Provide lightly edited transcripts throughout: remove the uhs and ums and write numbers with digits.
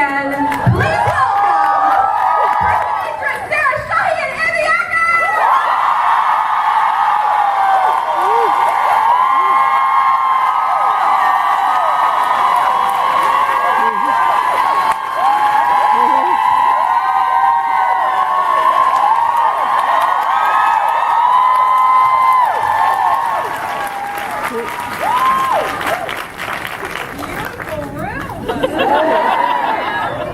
again. Please welcome Sarah Shahi and Andy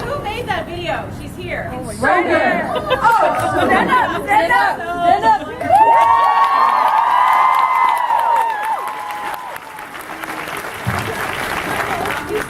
Who made that video? She's here. Right here. Oh, stand up, stand up, stand up.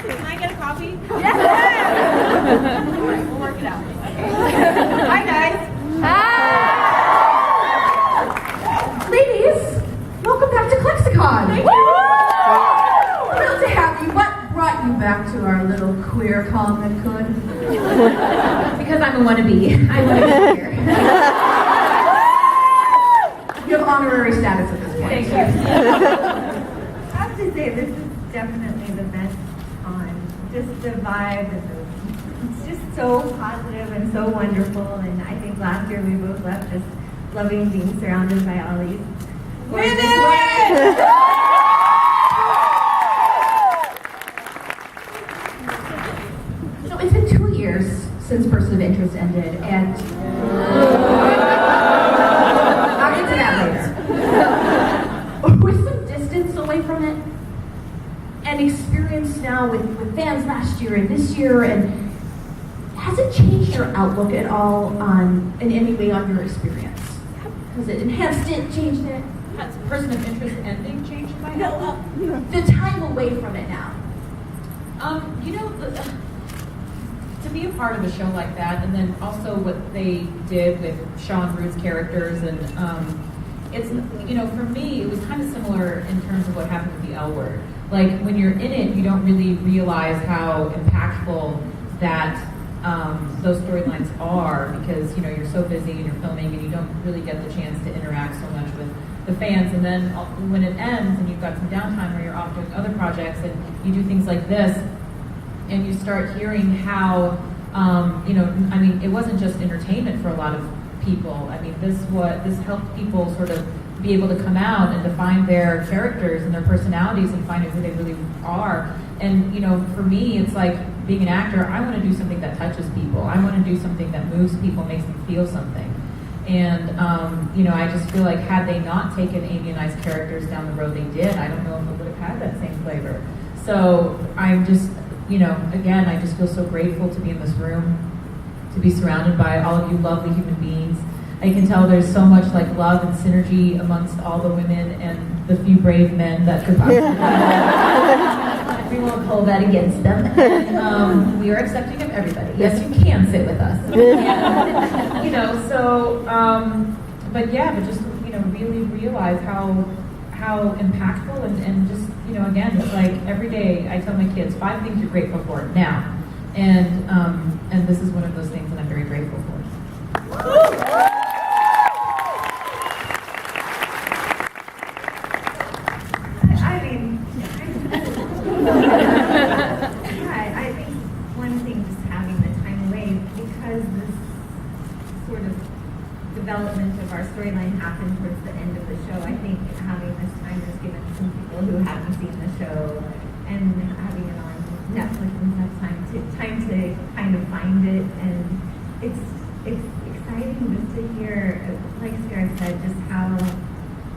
Can I get a coffee? Yes. All right, we'll work it out. Okay. Hi, guys. Ladies, welcome back to Clexacon. Thank you. Thrilled to have you. What brought you back to our little queer comic con? Because I'm a wannabe. I want to be here. You have honorary status at this point. Thank you. I have to say, this is definitely the best con. Just the vibe and it's just so positive and so wonderful. And I think last year we both left just loving being surrounded by all these gorgeous women. So it's been 2 years since Person of Interest ended, and I'll get to that later. With some distance away from it, and experience now with fans last year and this year, and has it changed your outlook at all in any way on your experience? Has it enhanced it, changed it? Has Person of Interest ending changed my outlook? The time away from it now. To be a part of a show like that, and then also what they did with Sean Root's characters, and it's, for me, it was kind of similar in terms of what happened with the L Word. Like, when you're in it, you don't really realize how impactful that those storylines are, because you're so busy and you're filming and you don't really get the chance to interact so much with the fans. And then when it ends and you've got some downtime where you're off doing other projects and you do things like this, and you start hearing how it wasn't just entertainment for a lot of people. I mean, this helped people sort of be able to come out and define their characters and their personalities and find out who they really are. And for me, it's like being an actor, I want to do something that touches people. I want to do something that moves people, makes them feel something. And I just feel like had they not taken Amy and I's characters down the road they did, I don't know if it would have had that same flavor. So I'm just, again, I just feel so grateful to be in this room, to be surrounded by all of you lovely human beings. I can tell there's so much like love and synergy amongst all the women and the few brave men that could possibly we won't hold that against them. And, we are accepting of everybody. Yes, you can sit with us. But just really realize how impactful and just again, it's like every day I tell my kids 5 things you're grateful for now, and this is one of those things that I'm very grateful for. I think one thing, just having the time away, because this sort of development of our storyline happened towards the end of the show. I think having this time has given some people who haven't seen the show and having it on Netflix and such time to kind of find it, and it's exciting just to hear, like Sarah said, just how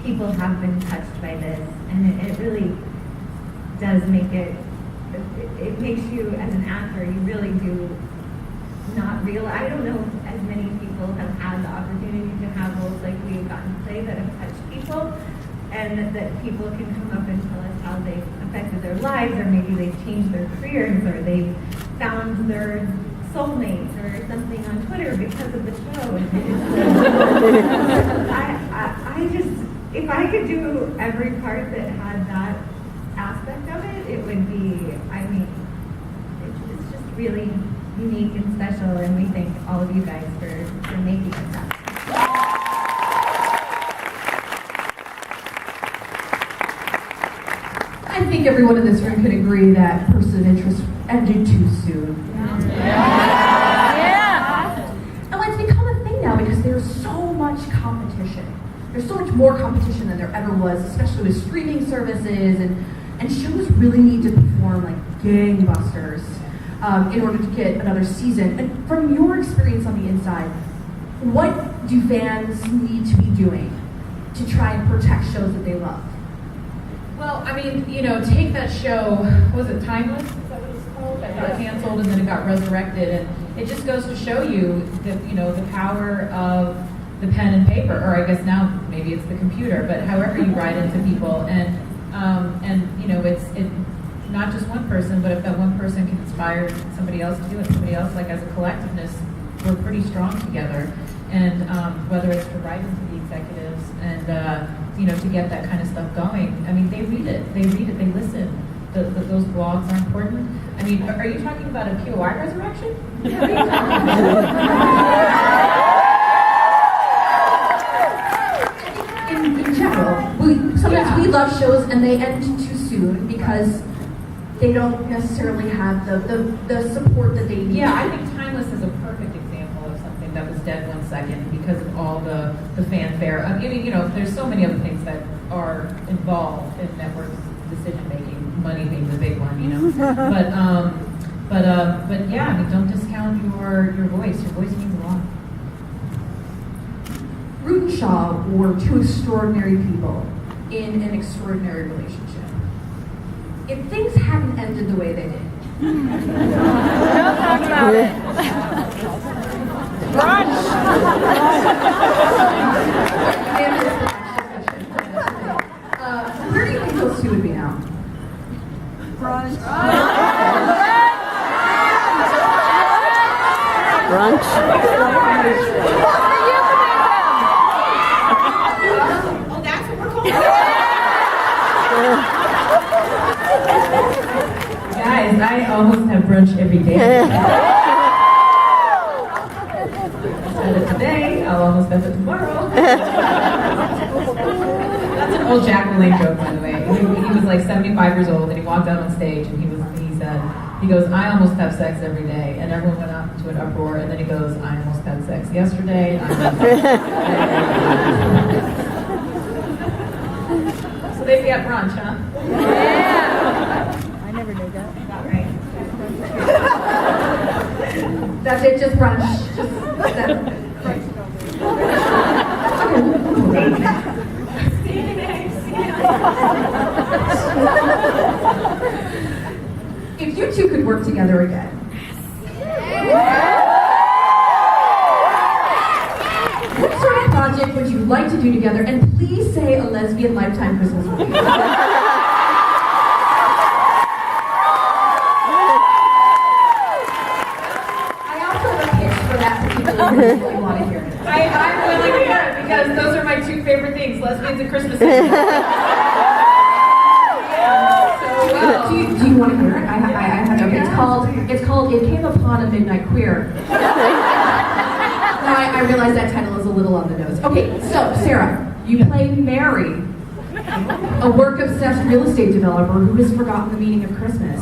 people have been touched by this, and it really does make it makes you, as an actor, you really do not realize. I don't know if as many people have had the opportunity to have roles like we've gotten to play that have touched people, and that people can come up and tell us how they've affected their lives, or maybe they've changed their careers, or they've found their soulmates or something on Twitter because of the show. And I just, if I could do every part that had that aspect of it, it would be, it's just really unique and special, and we thank all of you guys for making it that. I think everyone in this room could agree that Person of Interest ended too soon. Yeah. more competition than there ever was, especially with streaming services, and shows really need to perform like gangbusters in order to get another season. And from your experience on the inside, what do fans need to be doing to try and protect shows that they love? Well, I mean, take that show, was it Timeless? Is that what it's called? That got canceled and then it got resurrected, and it just goes to show you the power of the pen and paper, or I guess now maybe it's the computer, but however you write into people, and it's not just one person, but if that one person can inspire somebody else to do it, somebody else, like as a collectiveness, we're pretty strong together. And whether it's to write into the executives and to get that kind of stuff going. I mean, they read it, they listen. Those blogs are important. I mean, are you talking about a POI resurrection? In general, sometimes we love shows and they end too soon because they don't necessarily have the support that they need. Yeah, I think Timeless is a perfect example of something that was dead 1 second because of all the fanfare. I mean, there's so many other things that are involved in network decision making, money being the big one, But yeah, I mean, don't discount your voice. Your voice means a lot. Root and Shaw were two extraordinary people in an extraordinary relationship. If things hadn't ended the way they did. Don't talk about it. Brunch. Where do you think those two would be now? Brunch. Brunch. Oh, that's what we're calling. Guys, I almost have brunch every day. Spend it today, I'll almost spend it tomorrow. That's an old Jack LaLanne joke, by the way. He was like 75 years old, and he walked out on stage, and he said, I almost have sex every day, and everyone went out into an uproar, and then he goes, I almost had sex yesterday. So they've got brunch, huh? Yeah. I never knew that. About right. That's it, just brunch. Just that. If you two could work together again, what sort of project would you like to do together? And please say a lesbian Lifetime Christmas movie. I also have a pitch for that particular movie if you want to hear it. I'm willing to hear it because those are my two favorite things, lesbians and Christmas. Do you want to hear it? I have okay. It's called It Came Upon a Midnight Queer. Now I realize that title is a little on the nose. Okay, so Sarah, you play Mary, a work-obsessed real estate developer who has forgotten the meaning of Christmas.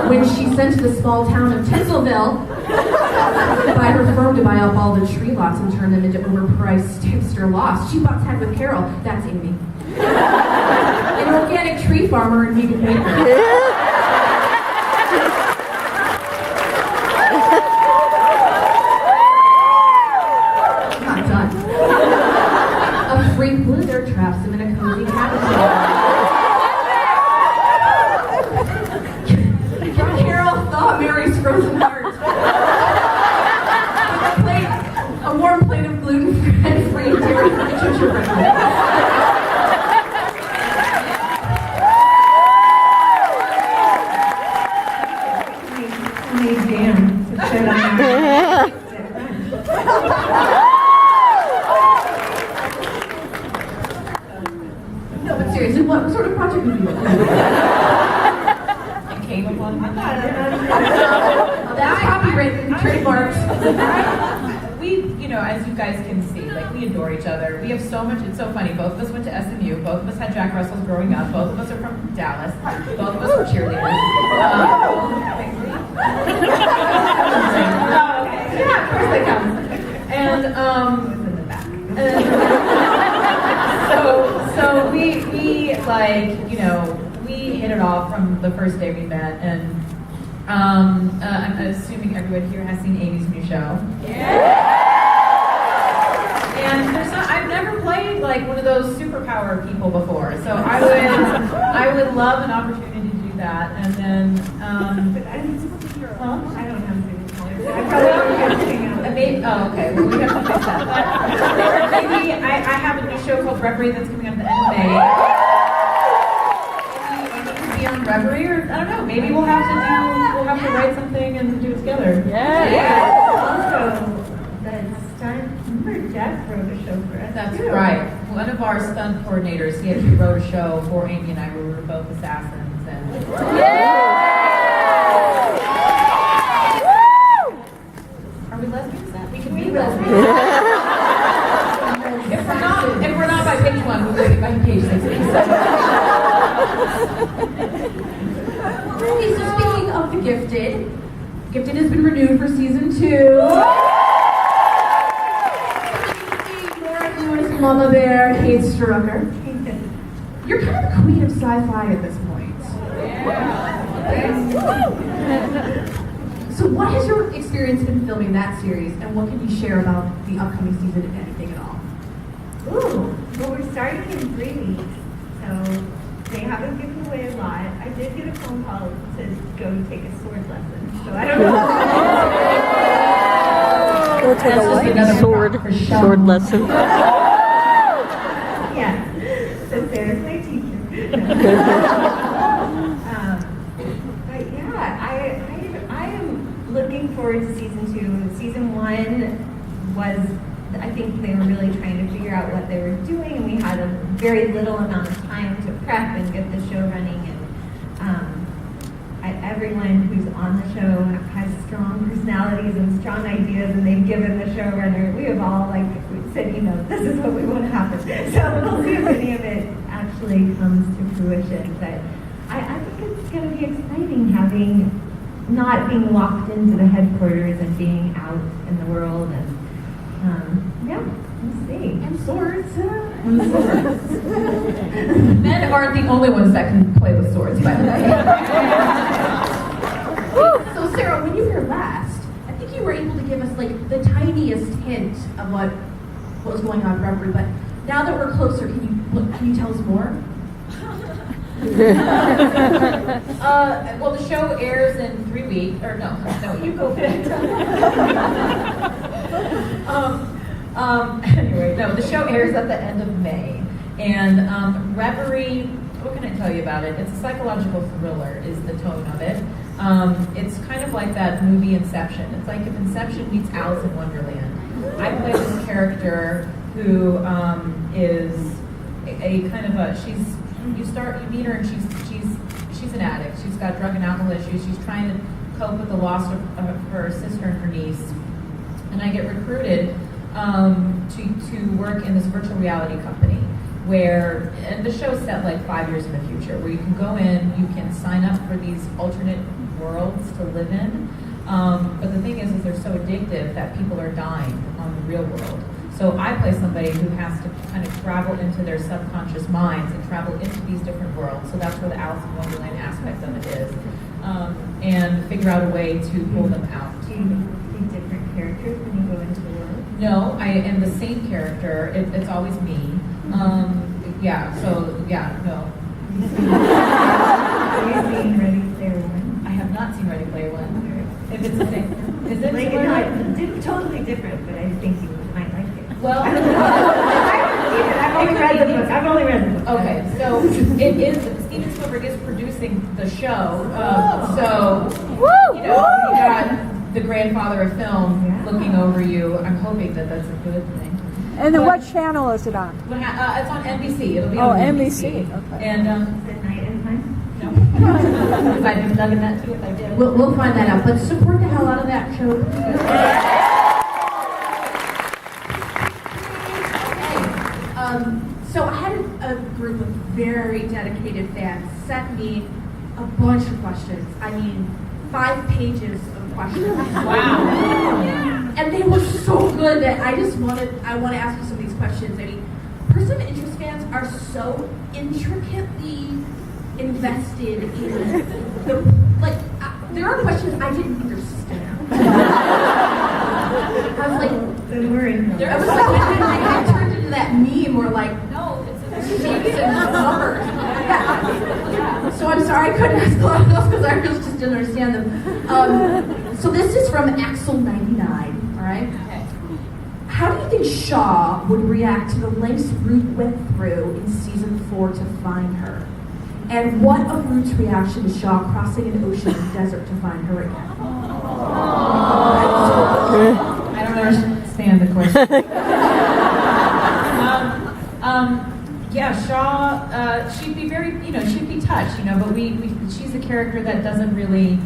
When she's sent to the small town of Tinselville by her firm to buy up all the tree lots and turn them into overpriced hipster lofts, she butts head with Carol. That's Amy. An organic tree farmer and vegan baker. Not done. A freak blizzard traps him in a cozy cabin. Carol thought Mary's frozen heart. A warm plate of gluten-free dairy-free ginger bread. No, but seriously, what sort of project would you like? It came upon my That's copywritten, trademarked. We, as you guys can see, like we adore each other. We have so much, it's so funny. Both of us went to SMU. Both of us had Jack Russells growing up. Both of us are from Dallas. Both of us were cheerleaders. Yeah, of course they come. And, like, we hit it off from the first day we met, and I'm assuming everyone here has seen Amy's new show. Yeah. And I've never played like one of those superpower people before, so I would love an opportunity to do that. And then, But I don't have superpowers. I probably don't get anything out of it. okay. Well, we have to fix that. But maybe I have a new show called Reverie that's coming out at the end of May. Be on Reverie, or I don't know. Maybe we'll have to write something and do it together. Also, the stunt, remember Jeff wrote a show for us. That's too. right. One of our stunt coordinators, he actually wrote a show for Amy and I where we were both assassins. And are we lesbians? We can be lesbians. If we're not by page 1, we'll be by page 16. Okay, so speaking of The Gifted, Gifted has been renewed for season 2. Mama Bear, Kate Strucker. You're kind of the queen of sci-fi at this point. So what has your experience been filming that series, and what can you share about the upcoming season, if anything at all? Ooh, well, we're starting in 3 weeks, so they haven't given away a lot. I did get a phone call to go take a sword lesson, so I don't know. Go take That's a just another sword lesson. Yeah, so Sarah's my teacher. But yeah, I am looking forward to season 2. Season 1 was, I think they were really trying to figure out what they were doing, and we had a very little amount of time to prep and get the show running. And everyone who's on the show has strong personalities and strong ideas, and they've given the showrunner, we have all said, this is what we want to happen. So we'll see if any of it actually comes to fruition. But I think it's going to be exciting not being locked into the headquarters and being out in the world. And yeah, we'll see. And swords. Men aren't the only ones that can play with swords, by the way. So Sarah, when you were here last, I think you were able to give us the tiniest hint of what was going on in Reverie, but now that we're closer, can you tell us more? Well, the show airs in 3 weeks, or no, you go ahead. Anyway, no, the show airs at the end of May, and Reverie, what can I tell you about it? It's a psychological thriller, is the tone of it. It's kind of like that movie Inception. It's like if Inception meets Alice in Wonderland. I play this character who is a kind of you meet her and she's an addict. She's got drug and alcohol issues. She's trying to cope with the loss of her sister and her niece. And I get recruited to work in this virtual reality company and the show's set 5 years in the future, where you can go in, you can sign up for these alternate worlds to live in. But the thing is they're so addictive that people are dying on the real world. So I play somebody who has to kind of travel into their subconscious minds and travel into these different worlds. So that's where the Alice in Wonderland aspect of it is. And figure out a way to pull them out. Do you see different characters when you go into the world? No, I am the same character. It's always me. No. Have you seen Ready Player One? I have not seen Ready Player One. If it's the same. Is it totally different, but I think you might like it. Well, I've only read the book. Okay, so it is. Steven Spielberg is producing the show. You got the grandfather of film looking over you. I'm hoping that that's a good thing. And then what channel is it on? It's on NBC. It'll be Oh, on NBC. Okay. And Is it night and time? no. If I'd been plugging that too, if I did. We'll find that out, but support the hell out of that show. So I had a group of very dedicated fans sent me a bunch of questions. 5 pages of questions. Wow. And they were so good that I want to ask you some of these questions. For some interest fans, are so intricately invested in the, like, there are questions I didn't understand. I was like, I was like, I turned into that meme where like, No, it's shapes and numbers. Yeah. So I'm sorry I couldn't ask a lot of those because I just didn't understand them. So this is from Axel99, all right? Okay. How do you think Shaw would react to the lengths Root went through in season 4 to find her? And what of Root's reaction to Shaw crossing an ocean and desert to find her again? I don't understand the question. Yeah, Shaw, she'd be very, she'd be touched, but she's a character that doesn't really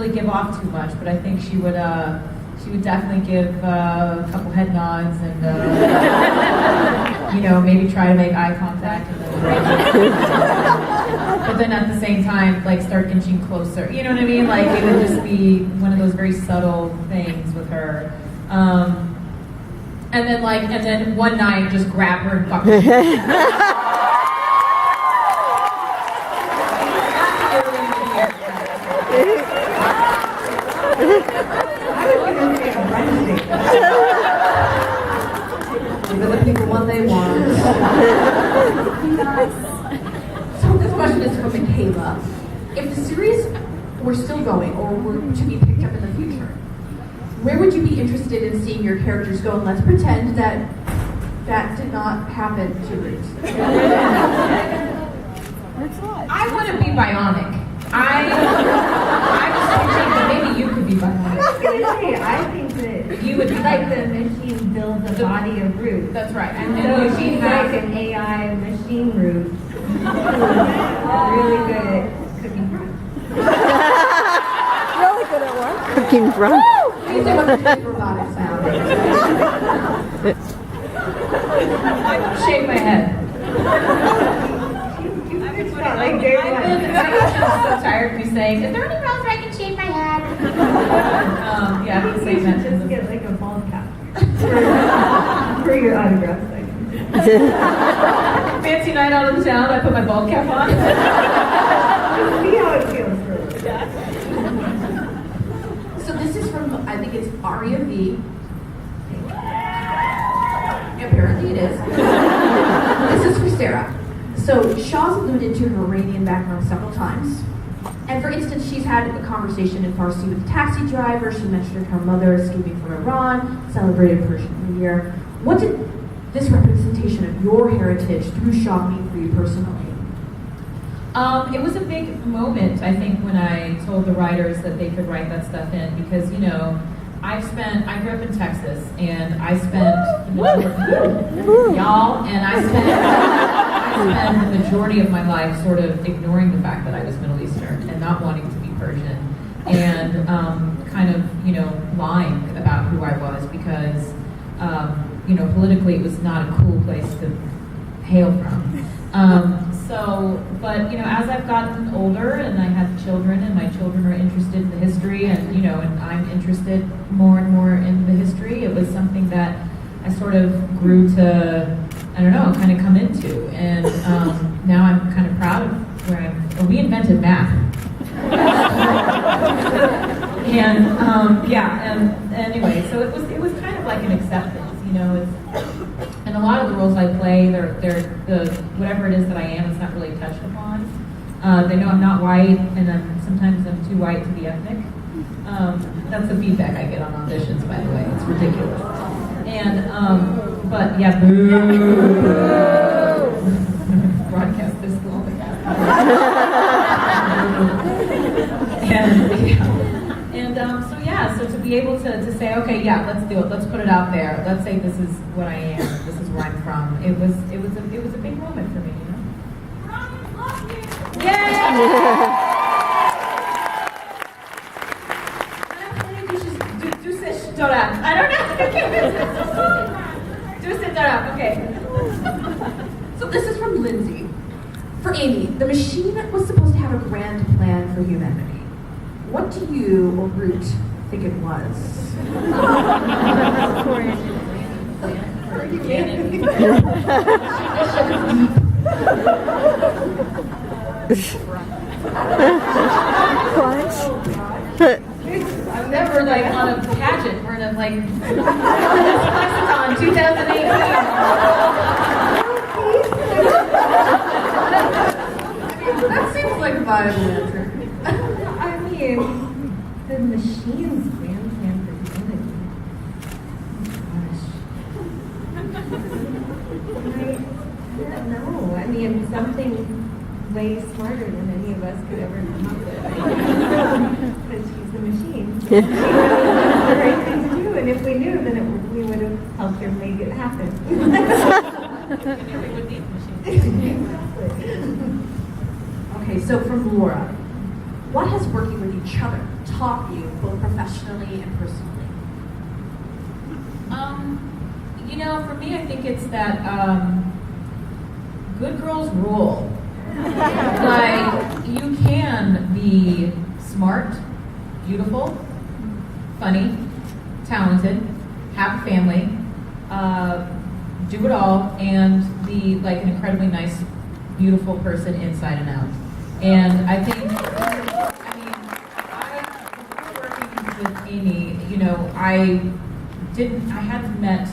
give off too much, but I think she would definitely give a couple head nods and, maybe try to make eye contact and then but then at the same time, like, start inching closer. You know what I mean? Like, it would just be one of those very subtle things with her. And then one night, just grab her and fuck her. Give the people what they want. So this question is from Michaela. If the series were still going or were to be picked up in the future, where would you be interested in seeing your characters go? And let's pretend that did not happen to Root. I wouldn't be bionic. I was thinking that maybe you could be bionic. I was gonna say, I think that You would be like the machine builds the body of Root. That's right. And And so would she she's have like an AI machine Root. Really good at cooking brunch. Really good at what? Cooking brunch. Please say what the robotic sound is. shake my head? Like day one. I'm so tired of me saying, is there any rounds where I can shake my head? Yeah, I've been saying that. Just get like a bald cap for your autograph section. Fancy night out of the town, I put my bald cap on. See how it feels for a little. So this is from, I think it's Aria V. Apparently it is. This is for Sarah. So Shaw's alluded to her Iranian background several times. And for instance, she's had a conversation in Farsi with a taxi driver. She mentioned her mother escaping from Iran, celebrated Persian New Year. What did this representation of your heritage through Shaw mean for you personally? It was a big moment, I think, when I told the writers that they could write that stuff in because, I grew up in Texas and I spent the majority of my life sort of ignoring the fact that I was Middle Eastern and not wanting to be Persian and kind of, lying about who I was because, politically it was not a cool place to hail from. But as I've gotten older and I have children and my children are interested in the history and, and I'm interested more and more in the history, it was something that I sort of grew to, kind of come into. And now I'm kind of proud of where we invented math. And anyway, so it was kind of like an acceptance, and a lot of the roles I play, they're whatever it is that I am, it's not really touched upon. They know I'm not white, and sometimes I'm too white to be ethnic. That's the feedback I get on auditions, by the way. It's ridiculous. And but yeah, boo. Broadcast this to all the cast. So to be able to say, okay, yeah, let's do it. Let's put it out there. Let's say this is what I am. This is where I'm from. It was a big moment for me, Yay! Du sit down. I don't know. Du sit down. Okay. So this is from Lindsay. For Amy, the machine was supposed to have a grand plan for humanity. What do you, or Root, think it was? For humanity. Deep. I'm never like on a pageant where I'm like, Clexacon 2018. That seems like a viable answer. I mean, the machines grand plan for humanity. I don't know. I mean, something way smarter than any of us could ever come up with. Because she's the machine. She knows the right thing to do, and if we knew, then we would have helped her make it happen. We would need machines. Okay, so from Laura, what has working with each other taught you, both professionally and personally? You know, for me, I think it's that good girls rule. Like, you can be smart, beautiful, funny, talented, have a family, do it all, and be like an incredibly nice, beautiful person inside and out. And I think, before working with Amy, you know, I hadn't met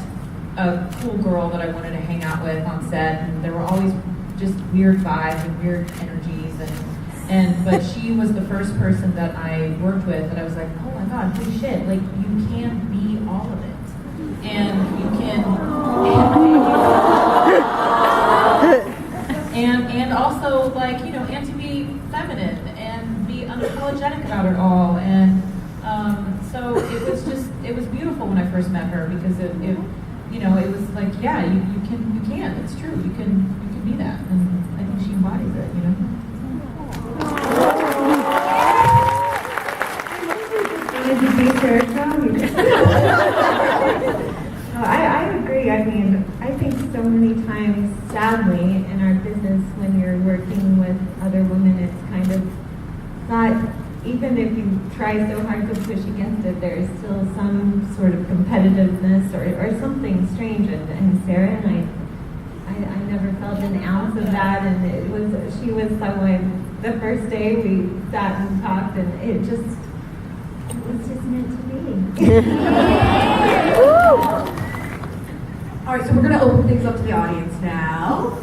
a cool girl that I wanted to hang out with on set, and there were always just weird vibes and weird energies, but she was the first person that I worked with that I was like, oh my god, holy shit, like you can be all of it, and you can, and also like, you know, and to be feminine and be unapologetic about it all, and so it was beautiful when I first met her, because it you know, it was like, yeah, you can, it's true, you can be that, and I think she embodies it, you know. I agree. I mean, I think so many times, sadly, in our business, when you're working with other women, it's kind of thought, even if you try so hard to push against it, there is still some sort of competitiveness or something strange. And Sarah and I never felt an ounce of that. And she was someone, the first day we sat and talked, and it was just meant to be. All right, so we're going to open things up to the audience now.